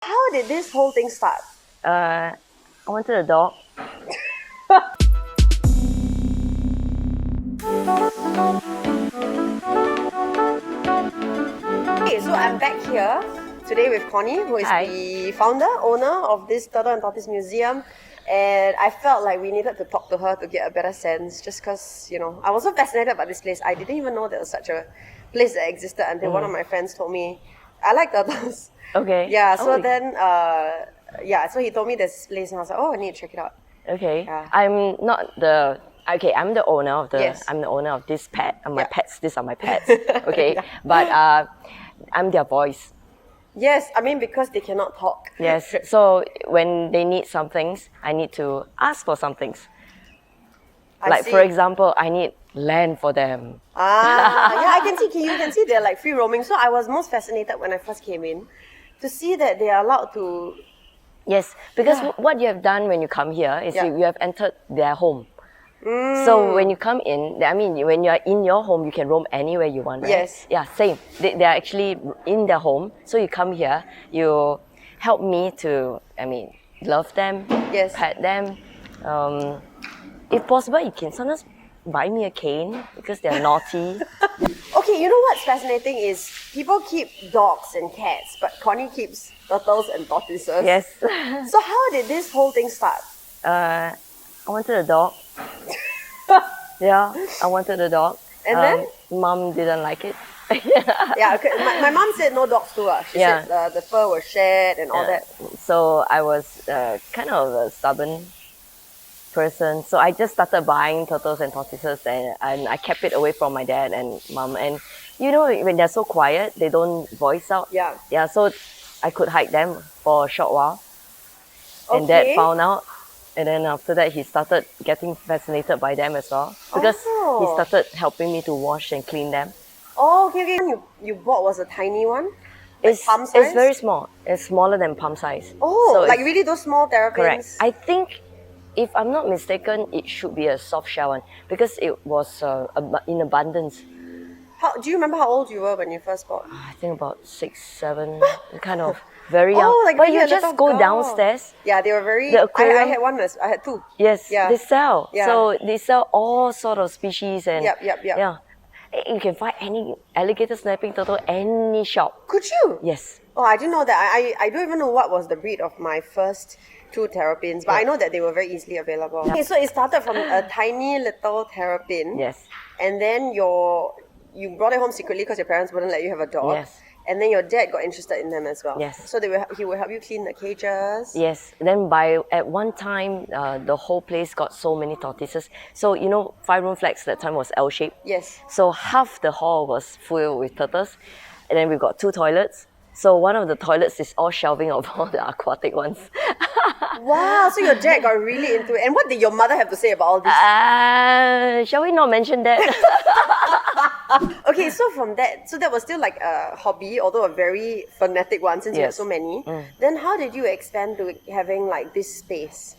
How did this whole thing start? I wanted a dog. Okay, so I'm back here today with Connie, who is Hi. the founder, owner of this Turtle and Tortoise Museum. And I felt like we needed to talk to her to get a better sense, just because, I was so fascinated by this place. I didn't even know there was such a place that existed until one of my friends told me, I like turtles. Okay. Yeah, so Oh. then, so he told me this place, and I was like, oh, I need to check it out. Okay. Yeah. I'm not the. Okay, I'm the owner of the. Yes. I'm the owner of this pet. My Yeah. pets. These are my pets. Okay. Yeah. But I'm their voice. Yes, I mean, because they cannot talk. Yes. So when they need some things, I need to ask for some things. I see. For example, I need land for them. Yeah, I can see. You can see they're like free roaming. So I was most fascinated when I first came in to see that they are allowed to. Yes, because Yeah. what you have done when you come here is Yeah. you have entered their home. So when you come in, I mean, when you are in your home, you can roam anywhere you want, right? Yes. Yeah, same. They are actually in their home. So you come here, you help me to, love them, Yes. pet them. If possible, you can sometimes buy me a cane because they're naughty. Okay, you know what's fascinating is people keep dogs and cats, but Connie keeps turtles and tortoises. Yes. So how did this whole thing start? I wanted a dog. Yeah, I wanted a dog. And then? Mom didn't like it. Yeah, okay. My mom said no dogs too. She Yeah. said the fur was shed and all that. So I was kind of a stubborn person. So I just started buying turtles and tortoises, and I kept it away from my dad and mom. And when they're so quiet, they don't voice out. Yeah. Yeah, so I could hide them for a short while. And Okay. Dad found out. And then after that, he started getting fascinated by them as well. Because he Oh. started helping me to wash and clean them. Oh, okay. You bought was a tiny one? Like palm size? It's very small. It's smaller than palm size. Oh, So like it's- really those small terrapins? Correct. I think, if I'm not mistaken, it should be a soft shell one because it was in abundance. Do you remember how old you were when you first bought? I think about 6, 7, kind of very young. Oh, like but really you a just little go girl. downstairs. Yeah, they were very. The aquarium- I had one. I had two. Yes, Yeah. they sell. Yeah. So they sell all sort of species and Yep. yeah. You can find any alligator snapping turtle any shop. Could you? Yes. Oh, I didn't know that. I don't even know what was the breed of my first two terrapins, but I know that they were very easily available. Okay, so it started from a tiny little terrapin. Yes. And then you brought it home secretly because your parents wouldn't let you have a dog. Yes. And then your dad got interested in them as well. Yes. So he will help you clean the cages. Yes. Then at one time, the whole place got so many tortoises. So 5-room flats that time was L-shaped. Yes. So half the hall was full with turtles, and then we've got 2 toilets. So one of the toilets is all shelving of all the aquatic ones. Wow, so your dad got really into it. And what did your mother have to say about all this? Shall we not mention that? Okay, so from that, so that was still like a hobby, although a very fanatic one since you had Yes. so many. Then how did you expand to having like this space?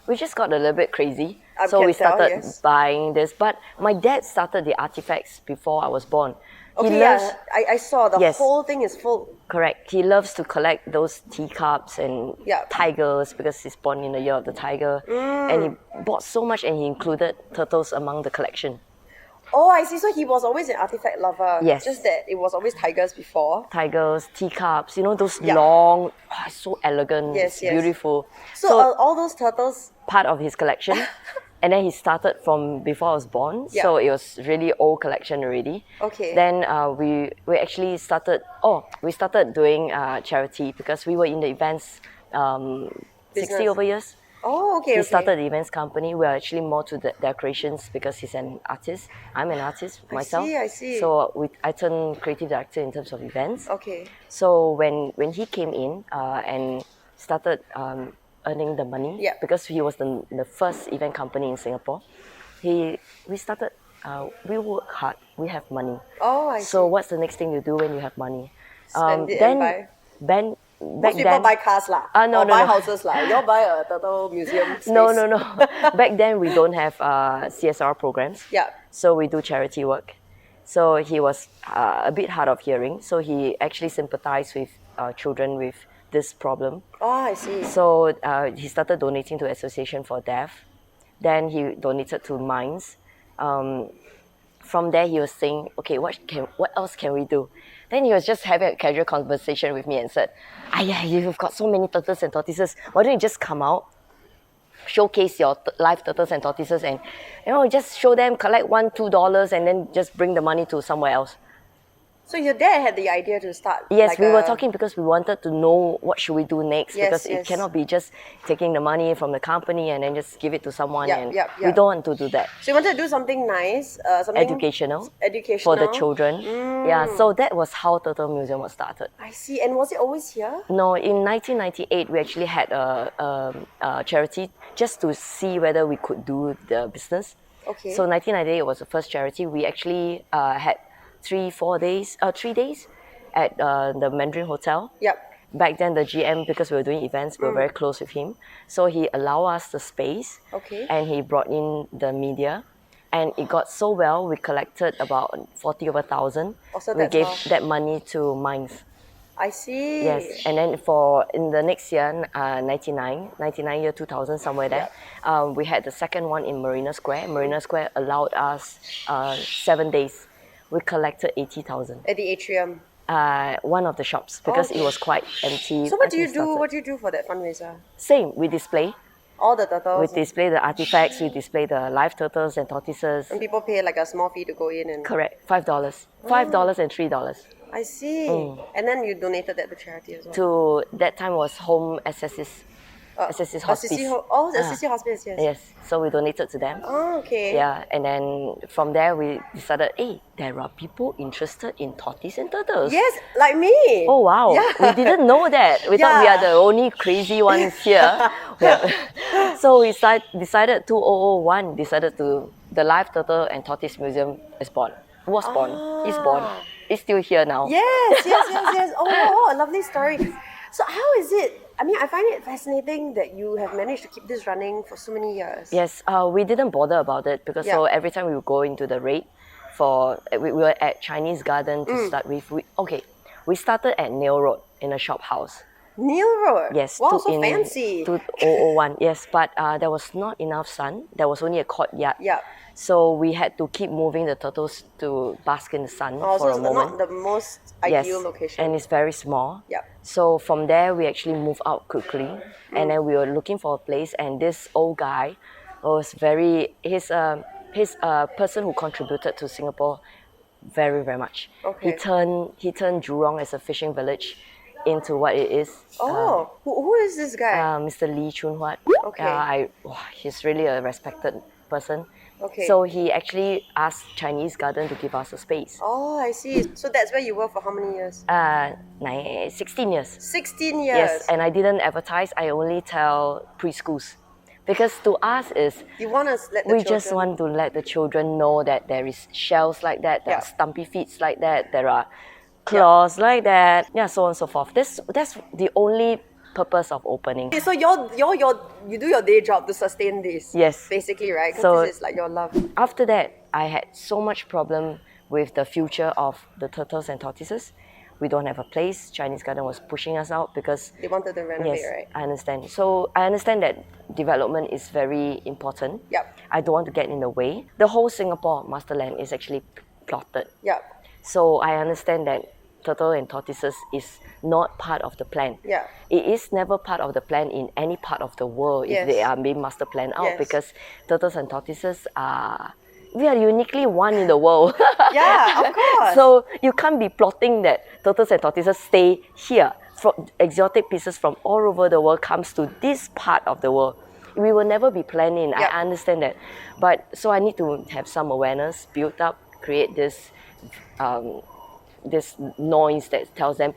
We just got a little bit crazy. I So can we tell, started yes. buying this. But my dad started the artifacts before I was born. Okay, He loves, I saw the Yes. whole thing is full. correct. He loves to collect those teacups and Yeah. tigers because he's born in the year of the tiger. And he bought so much, and he included turtles among the collection. Oh, I see. So he was always an artifact lover. Yes. Just that it was always tigers before. Tigers, teacups, those Yeah. long, so elegant, Yes, it's yes. beautiful. So, all those turtles. Part of his collection. And then he started from before I was born, Yeah. so it was really old collection already. Okay. Then we actually started. We started doing charity because we were in the events 60 Business. over years. Oh, okay. He okay. started the events company. We are actually more to the decorations because he's an artist. I'm an artist myself. I see. So I turned creative director in terms of events. Okay. So when he came in and started earning the money, Yeah. because he was the first event company in Singapore, we started. We work hard. We have money. Oh, I So see. what's the next thing you do when you have money? Spend it then, and buy. then Most back people then, buy cars lah. No, or no, buy no. houses lah. You all buy a turtle museum space. No. Back then we don't have CSR programs. Yeah. So we do charity work. So he was a bit hard of hearing. So he actually sympathized with children with this problem. Oh, I see. So he started donating to Association for Deaf. Then he donated to Minds. From there, he was saying, okay, what else can we do? Then he was just having a casual conversation with me and said, yeah, you've got so many turtles and tortoises. Why don't you just come out, showcase your live turtles and tortoises, and just show them, collect $1-2, and then just bring the money to somewhere else. So your dad had the idea to start. Yes, we were talking because we wanted to know what should we do next, Yes, because yes. it cannot be just taking the money from the company and then just give it to someone. Yep, and yep, we yep. don't want to do that. So you wanted to do something nice, something Educational educational for the children. Yeah, so that was how Turtle Museum was started. I see. And was it always here? No, in 1998 we actually had a charity just to see whether we could do the business. Okay. So 1998 was the first charity. We actually had 3 days at the Mandarin Hotel. Yep. Back then, the GM, because we were doing events, we were very close with him. So he allowed us the space. Okay. And he brought in the media. And it got so well, we collected about 40 over thousand. Also, we that's gave how- that money to Minds. I see. Yes, and then in the next year, 99 year 2000, somewhere there, we had the second one in Marina Square. Marina Square allowed us 7 days. We collected 80,000. At the atrium. One of the shops, because Okay. it was quite empty. So what I do you think do? started- What do you do for that fundraiser? Same, we display. All the turtles. We display the artifacts, we display the live turtles and tortoises. And people pay like a small fee to go in and. Correct, $5. $5 and $3. I see. And then you donated that to charity as well. To that time was Home Assis's Hospice. Assisi Hospice, yes. Yes, so we donated to them. Oh, okay. Yeah, and then from there we decided, hey, there are people interested in tortoise and turtles. Yes, like me. Oh wow, Yeah. we didn't know that. We thought we are Yeah. the only crazy ones here. So we decided 2001, the Live Turtle and Tortoise Museum is born. Was born. Is born. It's still here now. Yes. Oh, a lovely story. So how is it? I mean, I find it fascinating that you have managed to keep this running for so many years. Yes, we didn't bother about it because so every time we would go into the raid we were at Chinese Garden to start with. We started at Nail Road in a shop house. Neil Road? Yes. Wow, so fancy. 2001, yes, but there was not enough sun. There was only a courtyard. Yeah. So we had to keep moving the turtles to bask in the sun Oh, for so a it's moment. not the most ideal location. And it's very small. Yep. So from there, we actually moved out quickly. And then we were looking for a place, and this old guy was he's a person who contributed to Singapore very, very much. Okay. He turned Jurong as a fishing village into what it is. Oh, who is this guy? Mr. Lee Chun Huat. Okay. He's really a respected person. Okay. So he actually asked Chinese Garden to give us a space. Oh, I see. So that's where you were for how many years? 16 years. 16 years. Yes, and I didn't advertise. I only tell preschools. Because to us is, You want to let the we children... just want to let the children know that there is shells like that, there are stumpy feet like that, there are claws like that, so on and so forth. That's the only purpose of opening. Okay, so you do your day job to sustain this. Yes. Basically, right? 'Cause So- this is like your love. After that, I had so much problem with the future of the turtles and tortoises. We don't have a place. Chinese Garden was pushing us out because They wanted to renovate, yes, right? I understand. So I understand that development is very important. Yep. I don't want to get in the way. The whole Singapore masterland is actually plotted. Yep. So I understand that turtle and tortoises is not part of the plan. Yeah. It is never part of the plan in any part of the world Yes. if they are being master planned out Yes. because turtles and tortoises we are uniquely one in the world. Yeah, of course. So you can't be plotting that turtles and tortoises stay here. Exotic pieces from all over the world comes to this part of the world. We will never be planning. Yep. I understand that. But so I need to have some awareness built up, create this noise that tells them,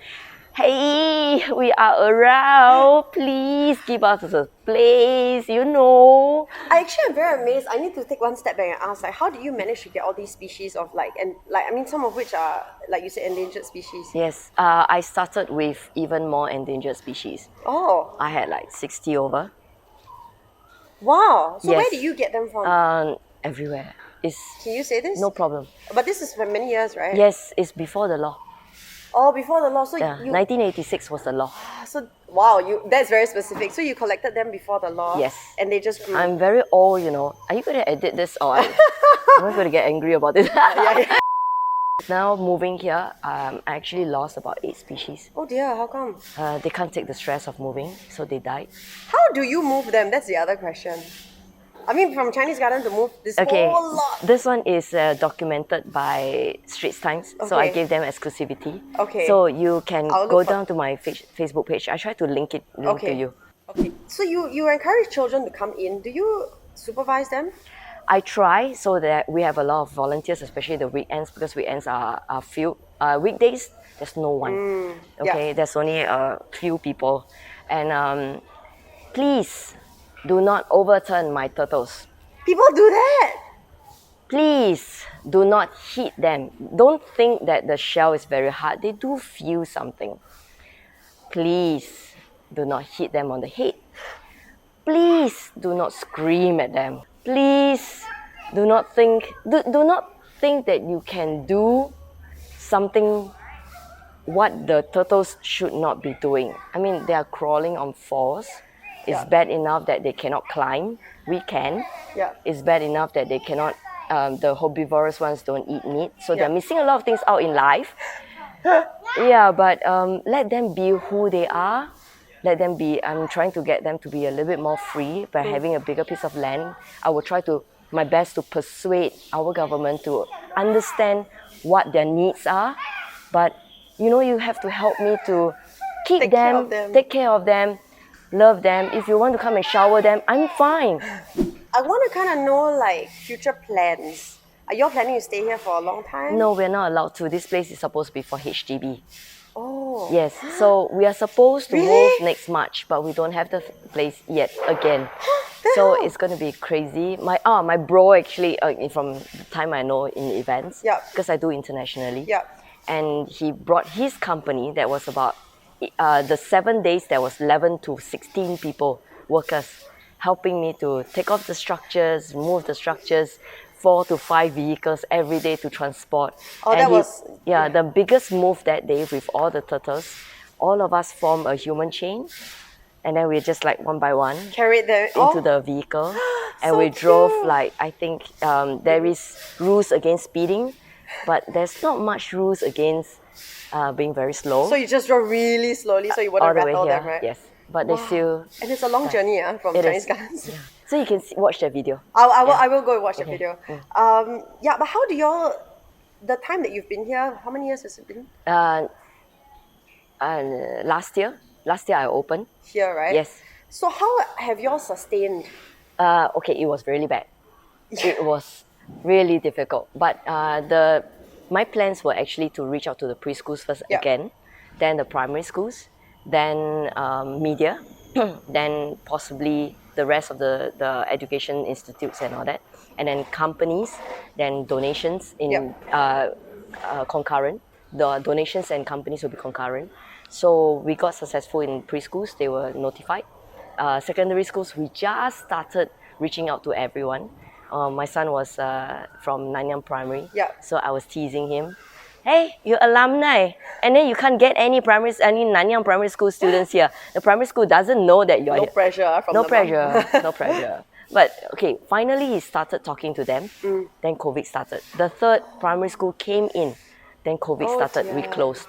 hey, we are around, please give us a place, I actually am very amazed. I need to take one step back and ask, like, how do you manage to get all these species of some of which are, like you said, endangered species? Yes, I started with even more endangered species. Oh, I had like 60 over. wow. So where Yes. do you get them from? Everywhere. Can you say this? No problem. But this is for many years, right? Yes, it's before the law. Oh, before the law. So Yeah, you 1986 was the law. so Wow, that's very specific. So you collected them before the law? Yes. And they just grew? I'm very old, you know. Are you going to edit this or am I going to get angry about this? yeah. Now moving here, I actually lost about 8 species. Oh dear, how come? They can't take the stress of moving, so they died. How do you move them? That's the other question. I mean, from Chinese Garden to move this whole lot. This one is documented by Straits Times, so I Okay. gave them exclusivity. Okay. So you can I'll go look for- down to my Facebook page. I try to link to you. Okay. So you encourage children to come in. Do you supervise them? I try so that we have a lot of volunteers, especially the weekends, because weekends are few. Weekdays, there's no one. Okay, there's only a few people. And please do not overturn my turtles. People do that. Please do not hit them. Don't think that the shell is very hard. They do feel something. Please do not hit them on the head. Please do not scream at them. Please do not think that you can do something what the turtles should not be doing. I mean, they are crawling on fours. It's bad enough that they cannot climb. We can. Yeah. It's bad enough that they cannot, the herbivorous ones don't eat meat. So they're missing a lot of things out in life. Yeah, but let them be who they are. Let them be, I'm trying to get them to be a little bit more free by having a bigger piece of land. I will try to, my best to persuade our government to understand what their needs are. But, you know, you have to help me to keep Take care of them. take care of them, love them. If you want to come and shower them, I'm fine. I want to kind of know like future plans. Are you all planning to stay here for a long time? No, we're not allowed to. This place is supposed to be for HDB. Oh. Yes, so we are supposed to Really? move next March, but we don't have the place yet again. So hell? it's going to be crazy. My bro actually, from the time I know in events, Yup. because I do internationally, Yup. and he brought his company that was about, the 7 days, there was 11 to 16 people, workers, helping me to take off the structures, move the structures, 4 to 5 vehicles every day to transport. Oh, And that was... the biggest move that day with all the turtles, all of us form a human chain, and then we just like one by one Carried them into the vehicle, and So we drove cute. like, I think there is rules against speeding, but there's not much rules against being very slow. So you just drove really slowly so you wouldn't all the way rattle here, them, right? yes. But they still, And it's a long journey from it Chinese is. Gardens. So you can watch the video. I will go and watch the Okay. video. Yeah, but how do y'all... The time that you've been here, how many years has it been? Last year I opened. Here, right? Yes. So how have y'all sustained? Okay, it was really bad. It was really difficult. But my plans were actually to reach out to the preschools first again, then the primary schools, then media, then possibly the rest of the education institutes and all that, and then companies, then donations in concurrent. The donations and companies will be concurrent. So we got successful in preschools, they were notified. Secondary schools, we just started reaching out to everyone. My son was from Nanyang Primary, so I was teasing him. Hey, you're alumni, and then you can't get any Nanyang Primary School students here. The primary school doesn't know that you're No here. pressure from No the pressure, mom. no pressure. But okay, finally he started talking to them. Then COVID started. The third primary school came in. Then COVID started. We dear. closed.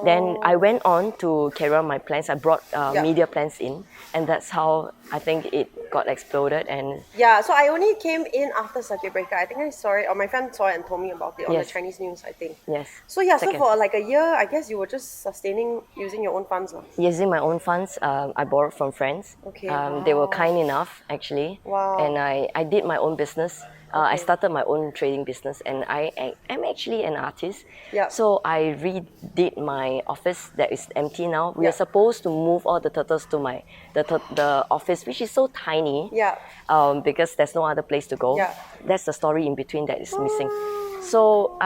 Then I went on to carry on my plans. I brought media plans in, and that's how I think it got exploded. And Yeah, so I only came in after circuit breaker. I think I saw it, or my friend saw it and told me about it on the Yes. Chinese news, I think. yes. So yeah, so Second. for like a year, I guess you were just sustaining using your own funds. Using my own funds, I borrowed from friends. Okay, They were wow. kind enough, actually. Wow. And I did my own business. I started my own trading business, and I am actually an artist. Yeah. So I redid my office that is empty now. We Yeah. are supposed to move all the turtles to the office, which is so tiny. Yeah. Because there's no other place to go. Yeah. That's the story in between that is missing. So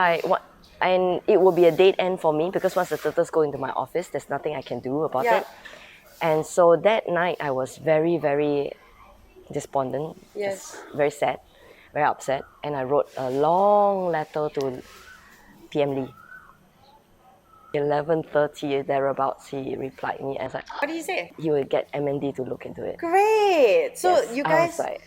and it will be a dead end for me, because once the turtles go into my office, there's nothing I can do about Yeah. it. And so that night I was very, very despondent, Yes. just very sad, very upset, and I wrote a long letter to PM Lee. 11:30 thereabouts, he replied me as like, What did he say? he will get M&D to look into it. Great. So Yes, you I guys. was like,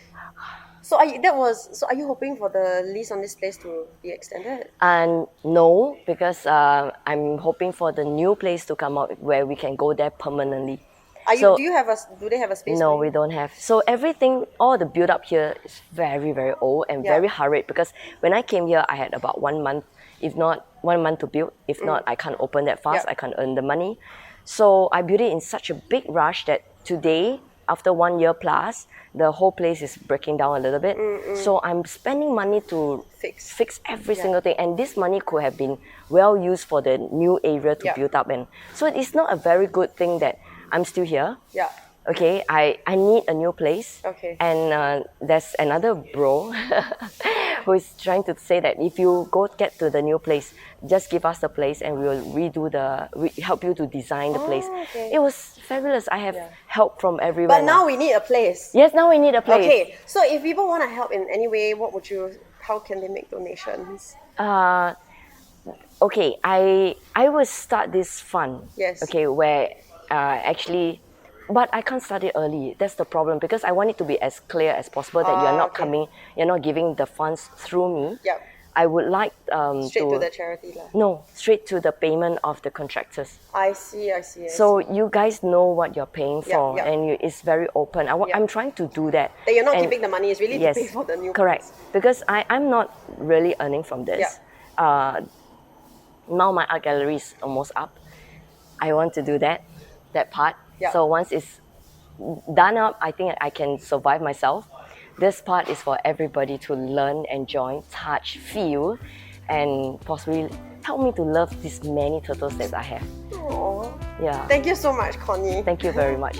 So are you hoping for the lease on this place to be extended? and no, because I'm hoping for the new place to come out where we can go there permanently. Do they have a space No, for we you? don't have. So everything, all the build up here is very, very old and Yeah. very hurried, because when I came here, I had about 1 month, if not 1 month to build. If not, I can't open that fast. Yeah. I can't earn the money. So I built it in such a big rush that today, after 1 year plus, the whole place is breaking down a little bit. So I'm spending money to Fix. every single thing, and this money could have been well used for the new area to Yeah. build up. And so it's not a very good thing that I'm still here. Yeah. Okay, I need a new place. Okay. And there's another bro who is trying to say that if you go get to the new place, just give us the place and we will help you to design the place. Okay. It was fabulous. I have help from everywhere. But now we need a place. Yes, now we need a place. Okay. So if people want to help in any way, how can they make donations? Okay, I will start this fund. Yes. Okay, where actually, but I can't start it early. That's the problem, because I want it to be as clear as possible that you're not okay. you're not giving the funds through me. Yep. I would like Straight to the charity lah. No, straight to the payment of the contractors. I see. So you guys know what you're paying for, yeah. and it's very open. I'm trying to do that. That you're not And giving the money, is really yes, to pay for the new correct. place. Because I'm not really earning from this. Now my art gallery is almost up. I want to do that part. Yeah. So once it's done up, I think I can survive myself. This part is for everybody to learn, enjoy, touch, feel, and possibly help me to love these many turtles that I have. Aww. Yeah. Thank you so much, Connie. Thank you very much.